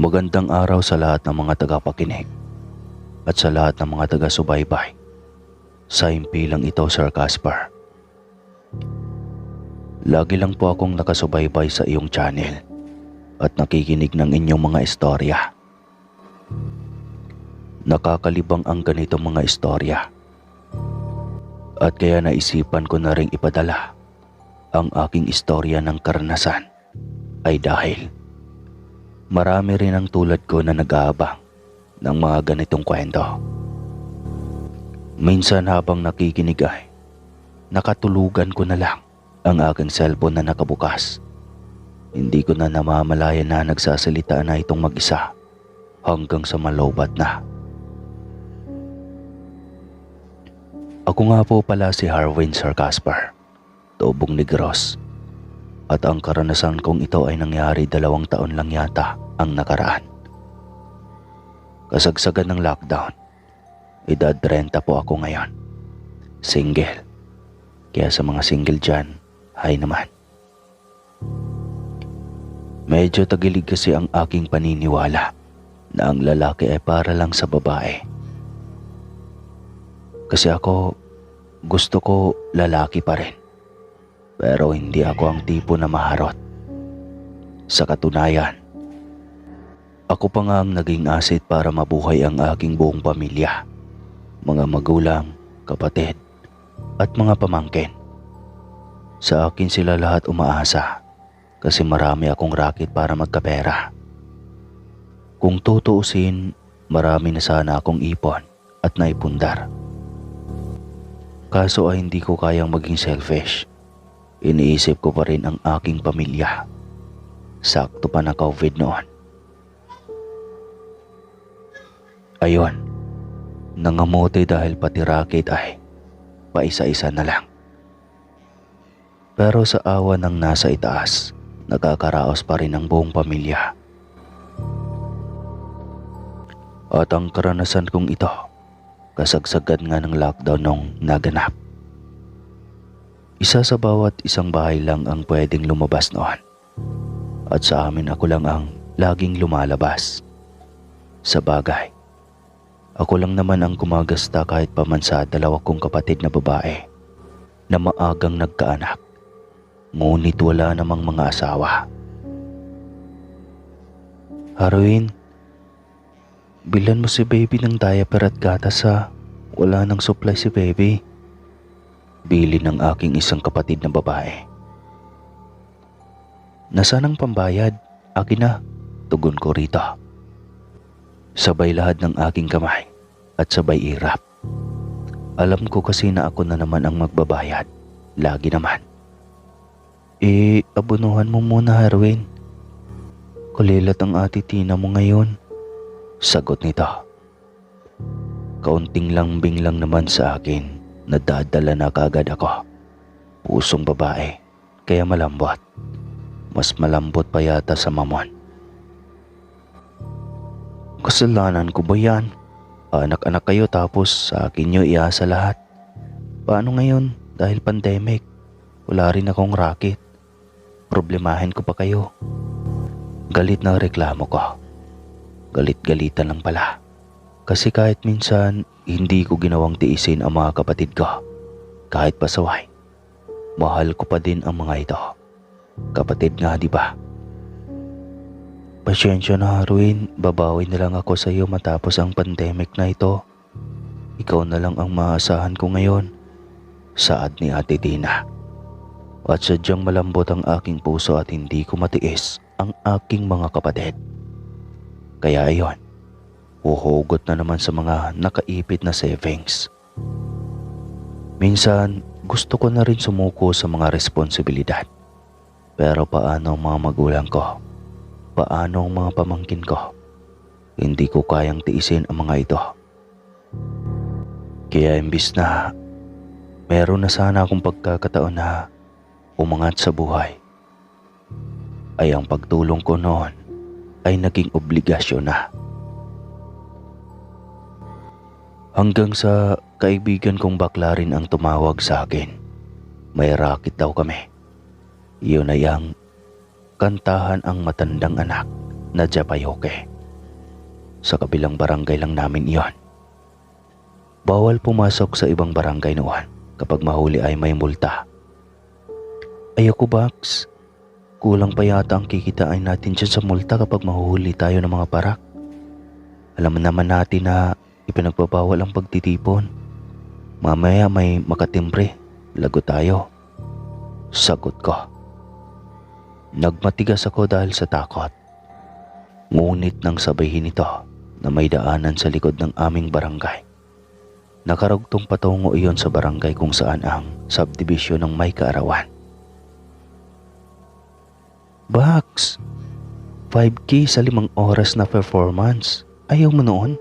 Magandang araw sa lahat ng mga tagapakinig at sa lahat ng mga taga-subaybay sa impilang ito, Sir Casper. Lagi lang po akong nakasubaybay sa iyong channel at nakikinig ng inyong mga istorya. Nakakalibang ang ganitong mga istorya at kaya naisipan ko na ring ipadala ang aking istorya ng karanasan ay dahil marami rin ang tulad ko na nag-aabang ng mga ganitong kwento. Minsan habang nakikinig ay nakatulugan ko na lang ang aking cellphone na nakabukas. Hindi ko na namamalayan na nagsasalita na itong mag-isa hanggang sa malobat na. Ako nga po pala si Harwin, Sir Casper, Tubong Negros. At ang karanasan kong ito ay nangyari 2 taon lang yata ang nakaraan. Kasagsagan ng lockdown, edad 30 po ako ngayon. Single. Kaya sa mga single dyan, hay naman. Medyo tagilig kasi ang aking paniniwala na ang lalaki ay para lang sa babae. Kasi ako, gusto ko lalaki pa rin. Pero hindi ako ang tipo na maharot. Sa katunayan, ako pa nga ang naging asset para mabuhay ang aking buong pamilya. Mga magulang, kapatid, at mga pamangkin. Sa akin sila lahat umaasa kasi marami akong raket para magkapera. Kung tutuusin, marami na sana akong ipon at naipundar. Kaso ay hindi ko kayang maging selfish. Iniisip ko pa rin ang aking pamilya. Sakto pa na COVID noon. Ayun, nangamote dahil pati racket ay paisa-isa na lang. Pero sa awa ng nasa itaas, nagkakaraos pa rin ang buong pamilya. At ang karanasan kong ito, kasagsagan nga ng lockdown nung naganap. Isa sa bawat isang bahay lang ang pwedeng lumabas noon. At sa amin ako lang ang laging lumalabas. Sa bagay, ako lang naman ang kumagasta kahit paman sa 2 kong kapatid na babae na maagang nagkaanak. Ngunit wala namang mga asawa. Harwin, bilan mo si baby ng diaper at gatas ha. Wala nang supply si baby. Bili ng aking isang kapatid na babae. Nasaan ang pambayad? Akin na, tugon ko rito. Sabay lahad ng aking kamay at sabay irap. Alam ko kasi na ako na naman ang magbabayad. Lagi naman. Abunuhan mo muna, Harwin. Kulilat ang ate Tina mo ngayon. Sagot nito. Kaunting lambing lang naman sa akin. Nadadala na kagad ako. Pusong babae, kaya malambot. Mas malambot pa yata sa mamon. Kasalanan ko ba yan? Anak-anak kayo tapos sa akin nyo iasa lahat. Paano ngayon dahil pandemic? Wala rin akong racket. Problemahin ko pa kayo. Galit na reklamo ko. Galit-galitan lang pala. Kasi kahit minsan, hindi ko ginawang tiisin ang mga kapatid ko. Kahit pasaway, mahal ko pa din ang mga ito. Kapatid nga, di ba? Pasensya na, Harwin. Babawi na lang ako sa iyo matapos ang pandemic na ito. Ikaw na lang ang maasahan ko ngayon. Saad ni Ate Dina. At sadyang malambot ang aking puso at hindi ko matiis ang aking mga kapatid. Kaya ayon, huhugot na naman sa mga nakaipit na savings. Minsan, gusto ko na rin sumuko sa mga responsibilidad. Pero paano ang mga magulang ko? Paano ang mga pamangkin ko? Hindi ko kayang tiisin ang mga ito. Kaya imbis na meron na sana akong pagkakataon na umangat sa buhay, ay ang pagtulong ko noon ay naging obligasyon na. Hanggang sa kaibigan kong bakla rin ang tumawag sa akin. May racket daw kami. Iyon ay ang kantahan ang matandang anak na Japayoke. sa kabilang barangay lang namin iyon. Bawal pumasok sa ibang barangay noon. Kapag mahuli ay may multa. Ayoko, Bax. Kulang pa yata ang kikitain natin dyan sa multa kapag mahuhuli tayo ng mga parak. Alam naman natin na ipinagbabawal ang pagtitipon. Mamaya may makatimbre. Lago tayo. Sagot ko. Nagmatigas ako dahil sa takot. Ngunit nang sabihin ito na may daanan sa likod ng aming barangay, nakarugtong patungo iyon sa barangay kung saan ang subdivision ng may kaarawan. Bax, 5K sa 5 oras na performance. Ayaw mo noon?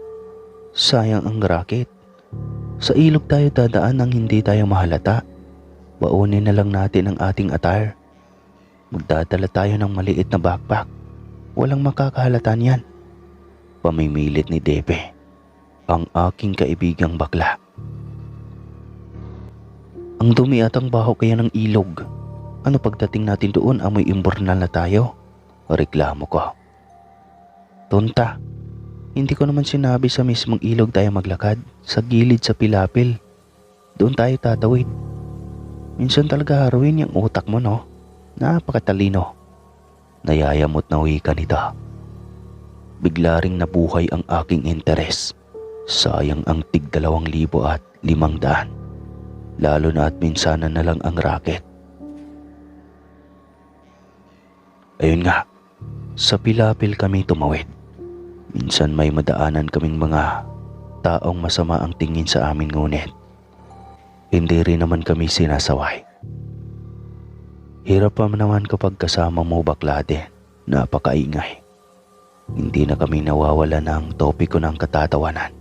Sayang ang racket. Sa ilog tayo dadaan nang hindi tayo mahalata. Baunin na lang natin ang ating attire. Magdadala tayo ng maliit na backpack. Walang makakahalata niyan. Pamimilit ni Debe, ang aking kaibigang bakla. Ang dumi at ang baho kaya ng ilog. Ano pagdating natin doon, amoy imbornal na tayo? Reklamo ko. Tonta, hindi ko naman sinabi sa mismong ilog tayo maglakad. Sa gilid sa pilapil. Doon tayo tatawid. Minsan talaga haruin yung utak mo, no? Napakatalino. Nayayamot na wika nito. Bigla ring nabuhay ang aking interes. Sayang ang tig 2,500. Lalo na at minsanan na lang ang racket. Ayun nga, sa pilapil kami tumawid. Minsan may madaanan kaming mga taong masama ang tingin sa amin, ngunit hindi rin naman kami sinasaway. Hirap pa naman kapag kasama mo, bakla din. Napakaingay. Hindi na kami nawawala ng topiko ng katatawanan.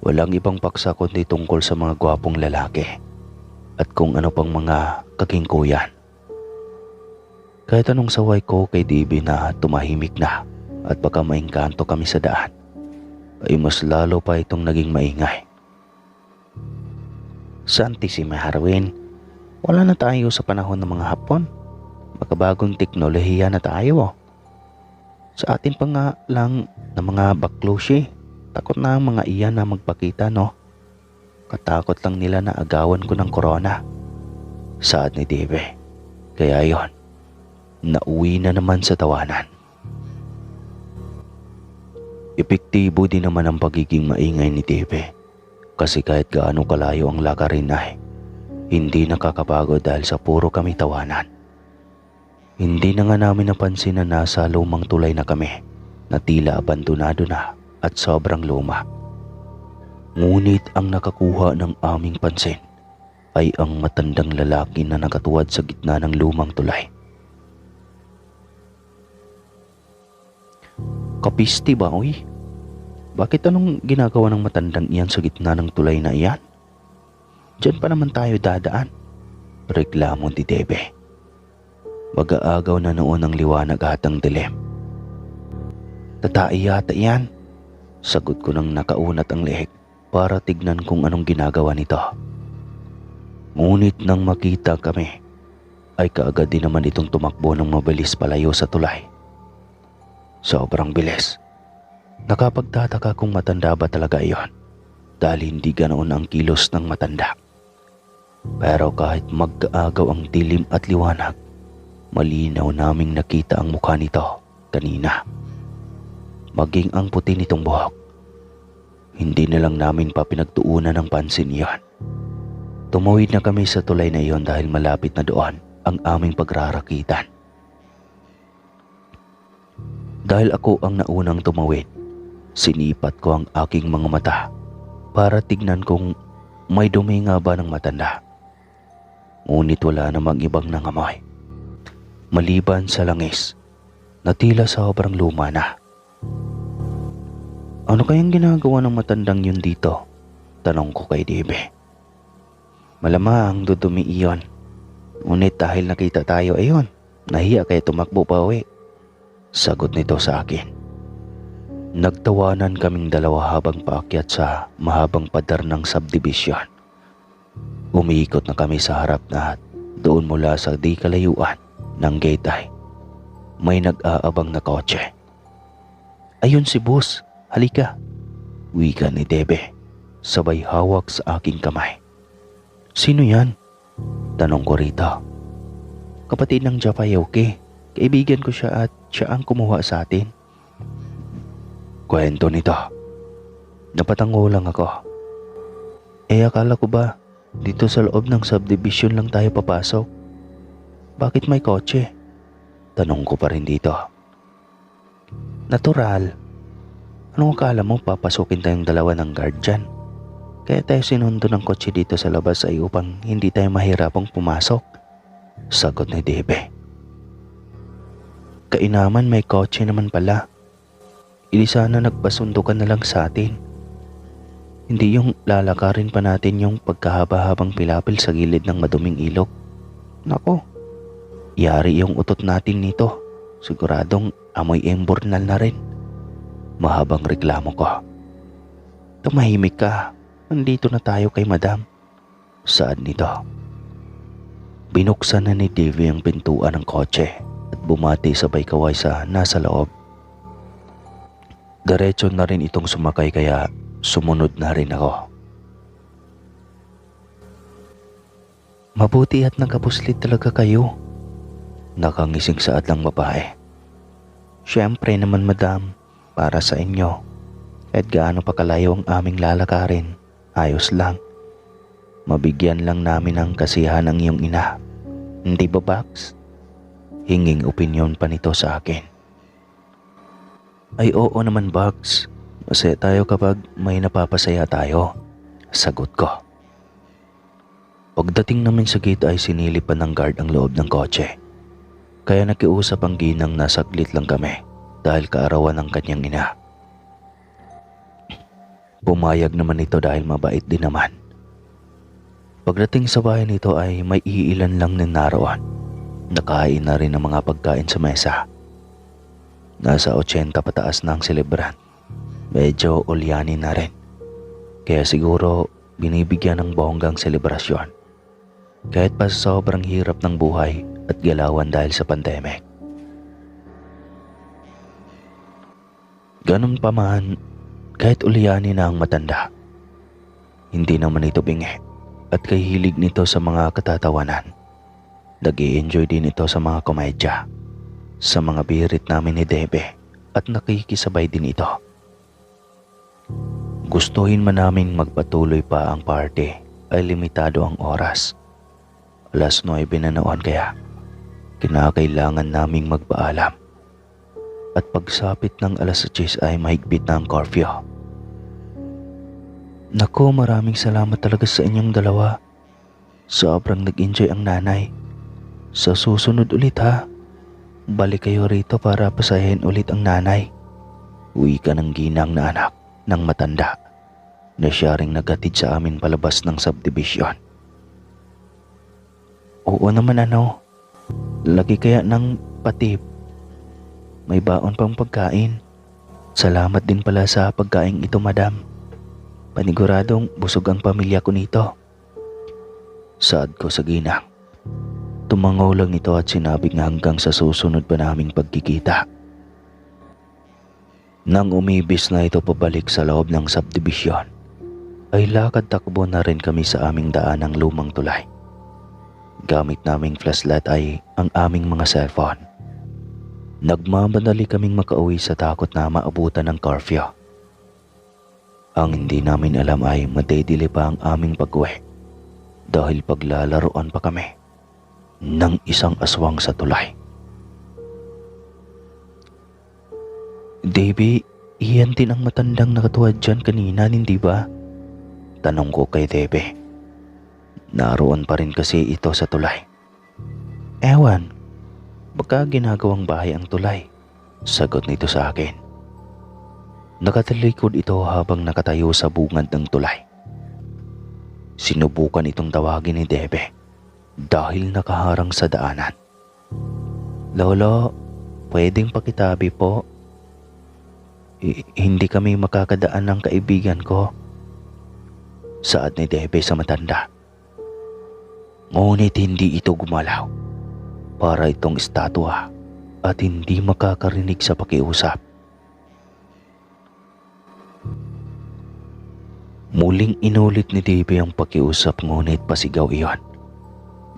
Walang ibang paksa kundi tungkol sa mga gwapong lalaki at kung ano pang mga kakingkuyan. Kahit anong saway ko kay Dibi na tumahimik na at baka maingkanto kami sa daan, ay mas lalo pa itong naging maingay. Santi si Maharwin, wala na tayo sa panahon ng mga Hapon. Makabagong teknolohiya na tayo. Sa atin pa nga lang na mga baklushi, takot na ang mga iyan na magpakita, no? Katakot lang nila na agawan ko ng corona. Saad ni Debe. Kaya yon, nauwi na naman sa tawanan. Epektibo din naman ang pagiging maingay ni Debe. Kasi kahit gaano kalayo ang lakarin ay hindi nakakapagod dahil sa puro kami tawanan. Hindi na nga namin napansin na nasa lumang tulay na kami na tila abandonado na at sobrang luma. Ngunit ang nakakuha ng aming pansin ay ang matandang lalaki na nakatuwad sa gitna ng lumang tulay. Kapisti ba, uy? Bakit anong ginagawa ng matandang iyan sa gitna ng tulay na iyan? Diyan pa naman tayo dadaan. Reklamo ni Debe. Mag-aagaw na noon ang liwanag at ang dilim. Tatai yata iyan. Sagot ko nang nakaunat ang leeg para tignan kung anong ginagawa nito. Ngunit nang makita kami, ay kaagad din naman itong tumakbo ng mabilis palayo sa tulay. Sobrang bilis. Nakapagtataka kung matanda ba talaga iyon dahil hindi ganoon ang kilos ng matanda. Pero kahit mag-aagaw ang dilim at liwanag, malinaw naming nakita ang mukha nito kanina. Maging ang puti nitong buhok. Hindi na lang namin pa pinagtuunan ng pansin iyon. Tumawid na kami sa tulay na iyon dahil malapit na doon ang aming pagrarakitan. Dahil ako ang naunang tumawid, sinipat ko ang aking mga mata para tignan kung may dumi nga ba ng matanda. Ngunit wala namang ibang nangamoy. Maliban sa langis na tila sobrang luma na. Ano kayang ginagawa ng matandang yun dito? Tanong ko kay Debe. Malamang dudumi iyon. Ngunit dahil nakita tayo ayon, nahiya kaya tumakbo pa uwi. Sagot nito sa akin. Nagtawanan kaming dalawa habang paakyat sa mahabang pader ng subdivision. Umiikot na kami sa harap na doon mula sa di kalayuan ng gate ay may nag-aabang na kotse. Ayun si boss, halika. Wika ni Debe, sabay hawak sa aking kamay. Sino yan? Tanong ko rito. Kapatid ng Japayuki. Kaibigan ko siya at siya ang kumuha sa atin. Kwento nito. Napatango lang ako. Akala ko ba dito sa loob ng subdivision lang tayo papasok? Bakit may kotse? Tanong ko pa rin dito. Natural. Anong akala mo papasukin tayong dalawa ng guard dyan? Kaya tayo sinundo ng kotse dito sa labas ay upang hindi tayo mahirapang pumasok. Sagot ni Debe. Kainaman, may kotse naman pala. Ili sana nagpasundo ka na lang sa atin. Hindi yung lalakarin pa natin yung pagkahaba-habang pilapil sa gilid ng maduming ilog. Nako, yari yung utot natin nito. Siguradong amoy embornal na rin. Mahabang reklamo ko. Tumahimik ka. Nandito na tayo kay madam. Saan nito? Binuksan na ni Davey ang pintuan ng kotse at bumati sabay kaway sa nasa loob. Diretso na rin itong sumakay kaya sumunod na rin ako. Mabuti at nagkapuslit talaga kayo. Nakangising saad ng babae. Siyempre naman madam, para sa inyo. Kahit gaano pa kalayo ang aming lalakarin, ayos lang. Mabigyan lang namin ng kasiyahan ang iyong ina. Hindi ba, Bax? Hinging opinyon pa nito sa akin. Ay oo naman, Bax. Masaya tayo kapag may napapasaya tayo. Sagot ko. Pagdating namin sa gate ay sinilipan ng guard ang loob ng kotse. Kaya nakiusap ang ginang na saglit lang kami dahil kaarawan ng kanyang ina. Pumayag naman ito dahil mabait din naman. Pagdating sa bahay nito ay may iilan lang na naroon. Nakain na rin ang mga pagkain sa mesa. Nasa 80 pataas na ang selebrant. Medyo ulyanin na rin. Kaya siguro binibigyan ng bonggang selebrasyon. Kahit pa sa sobrang hirap ng buhay at galawan dahil sa pandemic. Ganun pa man, kahit ulyanin na ang matanda, hindi naman ito bingi at kahilig nito sa mga katatawanan. Nag-i-enjoy din ito sa mga komedya, sa mga birit namin ni Debe at nakikisabay din ito. Gustuhin man namin magpatuloy pa ang party ay limitado ang oras. 9:00 na noon kaya kinakailangan naming magpaalam. At pagsapit ng 10:00 ay mahigpit na ang curfew. Naku, maraming salamat talaga sa inyong dalawa. Sobrang nag-enjoy ang nanay. Sa susunod ulit ha. Balik kayo rito para pasayahin ulit ang nanay. Uwi ka ng ginang na anak ng matanda na siya ring naghatid sa amin palabas ng subdivision. Oo naman ano. Lagi kaya ng patip. May baon pang pagkain. Salamat din pala sa pagkain ito, madam. Paniguradong busog ang pamilya ko nito. Saad ko sa ginang. Tumangaw lang ito at sinabing hanggang sa susunod pa naming pagkikita. Nang umibis na ito pabalik sa loob ng subdivision, ay lakad takbo na rin kami sa aming daan ng lumang tulay. Gamit naming flashlight ay ang aming mga cellphone. Nagmamadali kaming makauwi sa takot na maabutan ng curfew. Ang hindi namin alam ay madedili pa ang aming pag-uwi dahil paglalaroan pa kami ng isang aswang sa tulay. Davey, iyan din ang matandang nakatuwad dyan kanina, hindi ba? Tanong ko kay Debe. Naroon pa rin kasi ito sa tulay. Ewan, baka ginagawang bahay ang tulay. Sagot nito sa akin. Nakatalikod ito habang nakatayo sa bungad ng tulay. Sinubukan itong tawagin ni Debe dahil nakaharang sa daanan. Lolo, pwedeng pakitabi po? Hindi kami makakadaan ng kaibigan ko. Saad ni Debe sa matanda. Ngunit hindi ito gumalaw. Para itong estatwa at hindi makakarinig sa pakiusap. Muling inulit ni Davey ang pakiusap ngunit pasigaw iyon.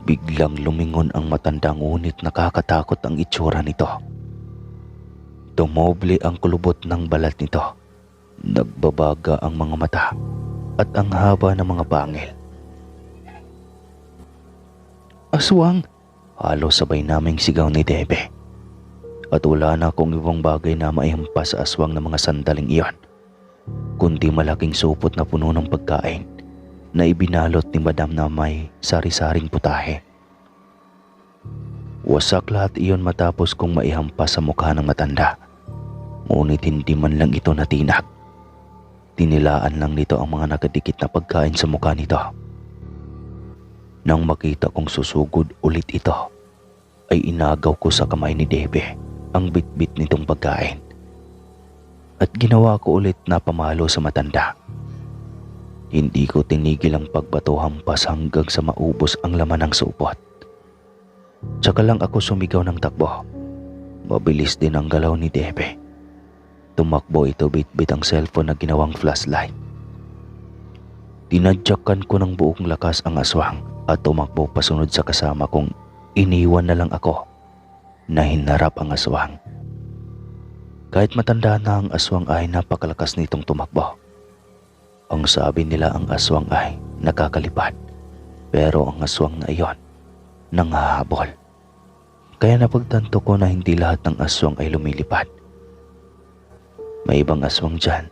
Biglang lumingon ang matanda ngunit nakakatakot ang itsura nito. Tumoble ang kulubot ng balat nito. Nagbabaga ang mga mata at ang haba ng mga pangil. "Aswang!" Halos sabay naming sigaw ni Davey. At wala na akong ibang bagay na maihampas sa aswang ng mga sandaling iyon, kundi malaking supot na puno ng pagkain na ibinalot ni Madam na may sari-saring putahe. Wasak lahat iyon matapos kong maihampas sa mukha ng matanda. Ngunit hindi man lang ito natinag. Tinilaan lang nito ang mga nakadikit na pagkain sa mukha nito. Nang makita kong susugod ulit ito, ay inagaw ko sa kamay ni Davey ang bitbit nitong pagkain. At ginawa ko ulit na pamalo sa matanda. Hindi ko tinigil ang pagbato hampas hanggang sa maubos ang laman ng supot. Tsaka lang ako sumigaw ng takbo. Mabilis din ang galaw ni Davey. Tumakbo ito bitbit ang cellphone na ginawang flashlight. Tinadyakan ko ng buong lakas ang aswang at tumakbo pasunod sa kasama kong iniwan na lang ako na hinarap ang aswang. Kahit matanda na ang aswang ay napakalakas nitong tumakbo. Ang sabi nila ang aswang ay nakakalipad, pero ang aswang na iyon nanghahabol. Kaya napagtanto ko na hindi lahat ng aswang ay lumilipad. May ibang aswang dyan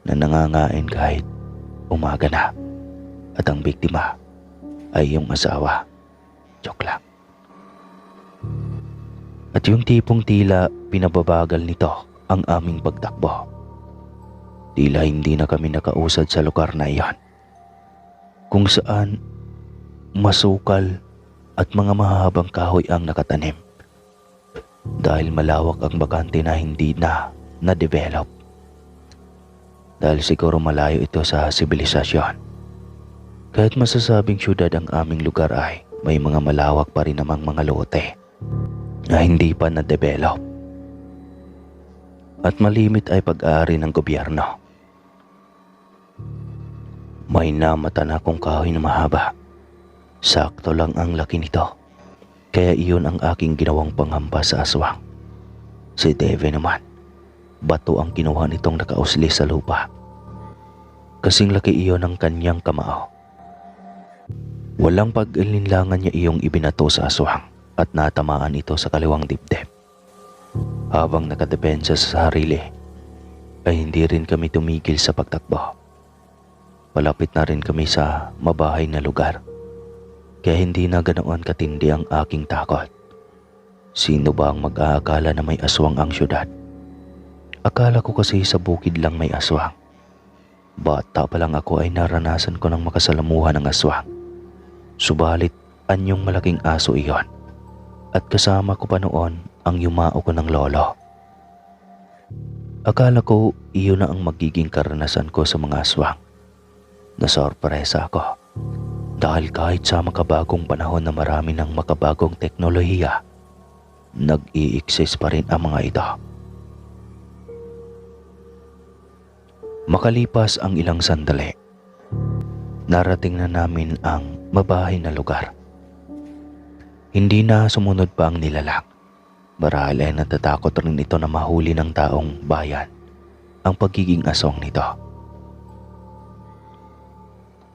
na nangangain kahit umaga na, at ang biktima ay yung asawa. Joke lang. At yung tipong tila pinababagal nito ang aming pagtakbo. Tila hindi na kami nakausad sa lugar na iyon, kung saan masukal at mga mahahabang kahoy ang nakatanim, dahil malawak ang bakante na hindi na na-develop. Dahil siguro malayo ito sa sibilisasyon. Kahit masasabing syudad ang aming lugar ay may mga malawak pa rin namang mga lote na hindi pa na-develop. At malimit ay pag-aari ng gobyerno. May namata na akong kahoy na mahaba. Sakto lang ang laki nito. Kaya iyon ang aking ginawang panghampas sa aswang. Si Davey naman, bato ang kinuha nitong nakausli sa lupa. Kasing laki iyon ng kanyang kamao. Walang pag-alinlangan niya iyong ibinato sa aswang at natamaan ito sa kaliwang dibdib. Habang nakadepensa sa sarili, ay hindi rin kami tumigil sa pagtakbo. Malapit na rin kami sa mabahay na lugar, kaya hindi na ganoon katindi ang aking takot. Sino ba ang mag-aakala na may aswang ang syudad? Akala ko kasi sa bukid lang may aswang. Bata pa lang ako ay naranasan ko ng makasalamuhan ng aswang. Subalit anyong malaking aso iyon, at kasama ko pa noon ang yumao ko ng lolo. Akala ko iyon na ang magiging karanasan ko sa mga aswang. Nasorpresa ako dahil kahit sa makabagong panahon na marami ng makabagong teknolohiya, nag-i-exist pa rin ang mga ito. Makalipas ang ilang sandali, narating na namin ang mabahay na lugar. Hindi na sumunod pa ang nilalang. Marahil ay natatakot rin ito na mahuli ng taong bayan ang pagiging aswang nito.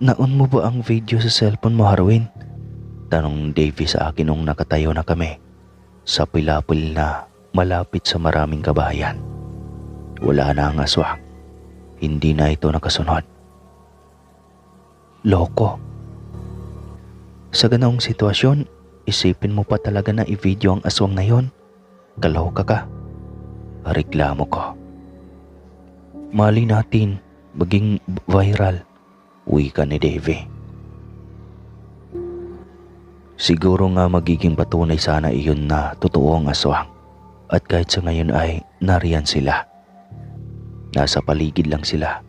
"Naon mo ba ang video sa cellphone mo, Harwin?" Tanong Davey sa akin nung nakatayo na kami sa pilapil na malapit sa maraming kabahayan. Wala na ang aswang. Hindi na ito nakasunod. Loko. Sa ganoong sitwasyon, isipin mo pa talaga na i-video ang aswang na yon? Kaloka ka. Reklamo ko. Mali natin maging viral, wika ni Davey. Siguro nga magiging patunay sana iyon na totoo ang aswang, at kahit sa ngayon ay nariyan sila. Nasa paligid lang sila,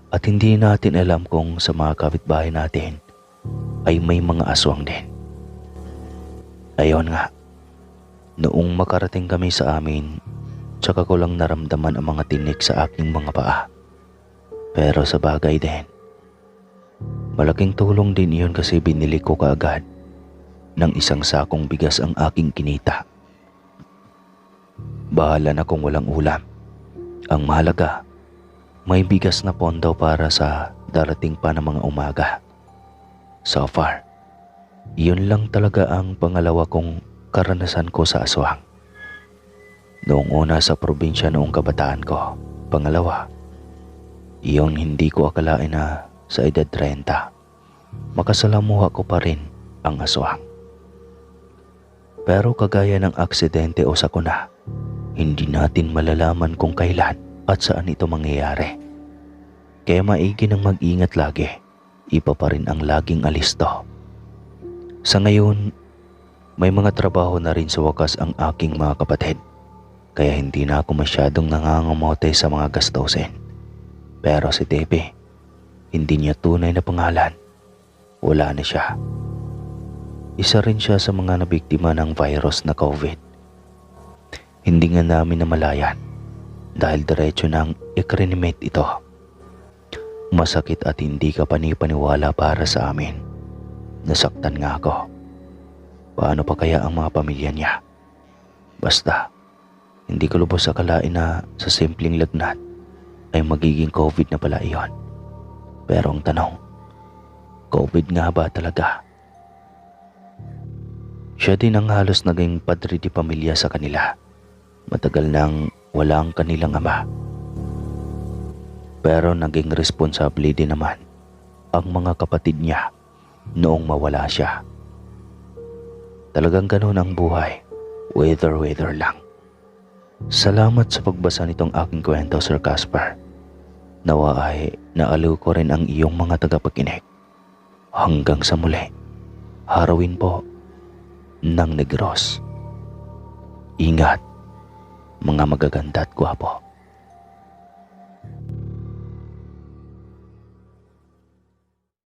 at hindi natin alam kung sa mga kapitbahay natin ay may mga aswang din. Ayon nga, noong makarating kami sa amin, tsaka ko lang naramdaman ang mga tinik sa aking mga paa. Pero sa bagay din, Malaking tulong din iyon kasi binili ko kaagad ng isang sakong bigas ang aking kinita. Bahala na kung walang ulam. Ang mahalaga, may bigas na pondo para sa darating pa ng mga umaga. So far, yun lang talaga ang pangalawa kong karanasan ko sa aswang. Noong una sa probinsya noong kabataan ko. Pangalawa, iyon hindi ko akalain na sa edad 30, makasalamuha ko pa rin ang aswang. Pero kagaya ng aksidente o sakuna, hindi natin malalaman kung kailan at saan ito mangyayari. Kaya maigi nang mag-ingat lagi, iba pa rin ang laging alisto. Sa ngayon, may mga trabaho na rin sa wakas ang aking mga kapatid. Kaya hindi na ako masyadong nangangamote sa mga gastusin. Pero si Tepe, hindi niya tunay na pangalan. Wala na siya. Isa rin siya sa mga nabiktima ng virus na COVID. Hindi nga namin namalayan dahil diretso nang i-reanimate ito. Masakit at hindi ka panipaniwala para sa amin. Nasaktan nga ako. Paano pa kaya ang mga pamilya niya? Basta, hindi ko lubos akalain na sa simpleng lagnat ay magiging COVID na pala iyon. Pero ang tanong, COVID nga ba talaga? Siya din ang halos naging padre di pamilya sa kanila. Matagal nang walang kanilang ama. Pero naging responsable din naman ang mga kapatid niya noong mawala siya. Talagang ganun ang buhay, whether lang. Salamat sa pagbasa nitong aking kwento, Sir Casper. Nawa ay naaliw ko rin ang iyong mga tagapakinig. Hanggang sa muli, Harawin po ng Negros. Ingat, mga magaganda at gwapo.